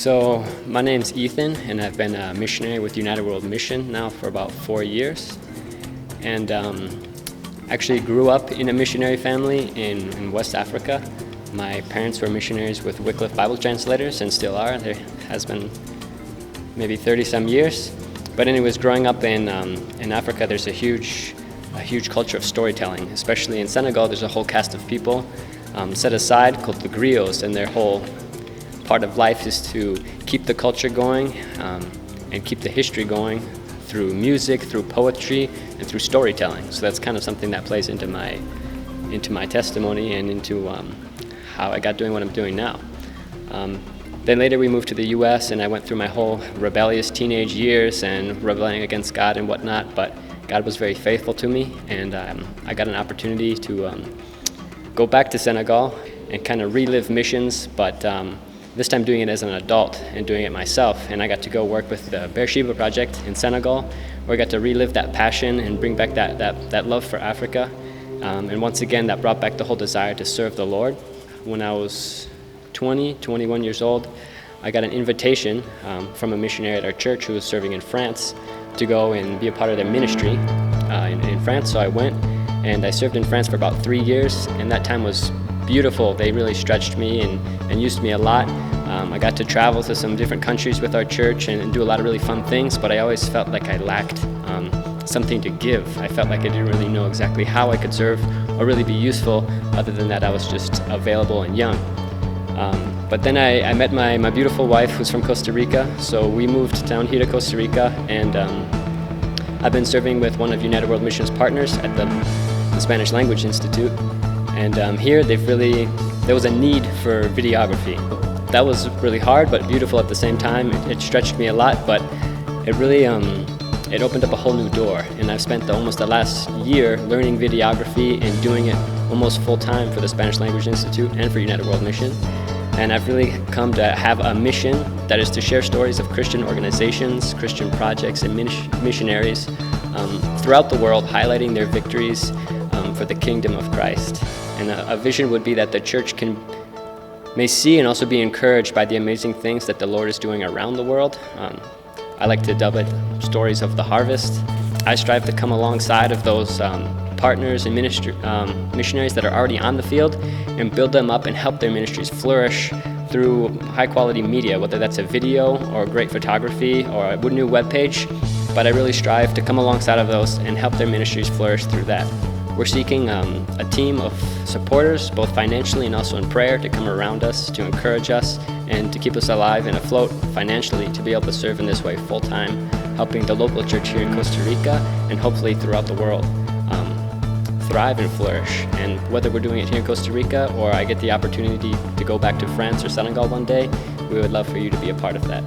So my name's Ethan, and I've been a missionary with United World Mission now for about 4 years. And actually grew up in a missionary family in West Africa. My parents were missionaries with Wycliffe Bible translators and still are. There has been maybe 30-some years. But anyways, growing up in Africa, there's a huge culture of storytelling. Especially in Senegal, there's a whole cast of people set aside called the griots, and their whole part of life is to keep the culture going and keep the history going through music, through poetry, and through storytelling. So that's kind of something that plays into my testimony and into how I got doing what I'm doing now. Then later we moved to the U.S. and I went through my whole rebellious teenage years and rebelling against God and whatnot, but God was very faithful to me, and I got an opportunity to go back to Senegal and kind of relive missions, but this time doing it as an adult and doing it myself. And I got to go work with the Beersheba project in Senegal, where I got to relive that passion and bring back that love for Africa. And once again, that brought back the whole desire to serve the Lord. When I was 21 years old, I got an invitation from a missionary at our church who was serving in France to go and be a part of their ministry in France. So I went and I served in France for about 3 years, and that time was beautiful. They really stretched me and used me a lot. I got to travel to some different countries with our church and do a lot of really fun things, but I always felt like I lacked something to give. I felt like I didn't really know exactly how I could serve or really be useful, other than that I was just available and young. But then I met my beautiful wife, who's from Costa Rica, so we moved down here to Costa Rica, and I've been serving with one of United World Mission's partners at the Spanish Language Institute. And here there was a need for videography. That was really hard but beautiful at the same time. It stretched me a lot, but it really it opened up a whole new door. And I've spent almost the last year learning videography and doing it almost full time for the Spanish Language Institute and for United World Mission. And I've really come to have a mission that is to share stories of Christian organizations, Christian projects, and missionaries throughout the world, highlighting their victories for the kingdom of Christ. And a vision would be that the church may see and also be encouraged by the amazing things that the Lord is doing around the world. I like to dub it stories of the harvest. I strive to come alongside of those partners and missionaries that are already on the field and build them up and help their ministries flourish through high-quality media, whether that's a video or great photography or a new webpage. But I really strive to come alongside of those and help their ministries flourish through that. We're seeking a team of supporters, both financially and also in prayer, to come around us, to encourage us, and to keep us alive and afloat financially to be able to serve in this way full-time, helping the local church here in Costa Rica and hopefully throughout the world thrive and flourish. And whether we're doing it here in Costa Rica or I get the opportunity to go back to France or Senegal one day, we would love for you to be a part of that.